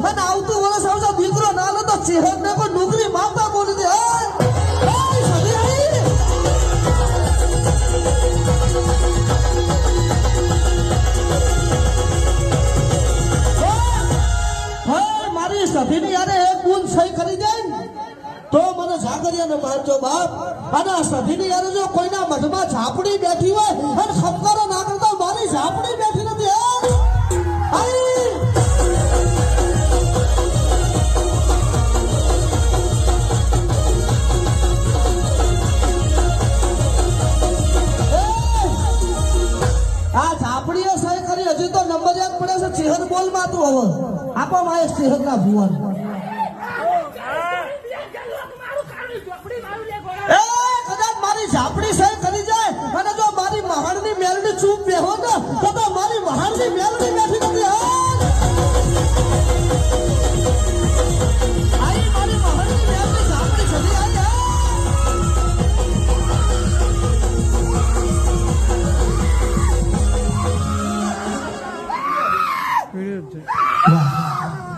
અને આવતું વર્ષ આવજો દીકરો ના લે તો ચેહરને કોઈ નોકરી માતા બોલી દે મારી સભીની યારે એક ગુણ સહી કરી દે તો મને જાગરિયાને મારજો બાપ અને આ સભીની યારે જો કોઈના મઢમાં ઝાપડી બેઠી હોય અને ખપકારો ના કરતા મારી ઝાપડી બેઠી નથી આ ઝાપડીએ સહી કરી હજી તો નંબર 1 પડે છે ચેહર બોલ માં તું હવે આપો માય ચેહર ના ભુવન કદાચ મારી ઝાપડી સહી કરી જાય અને જો મારી મહાણની મેલડી ચૂપ બેહો ને તો મારી મહાણની મેલડી બેઠી નથી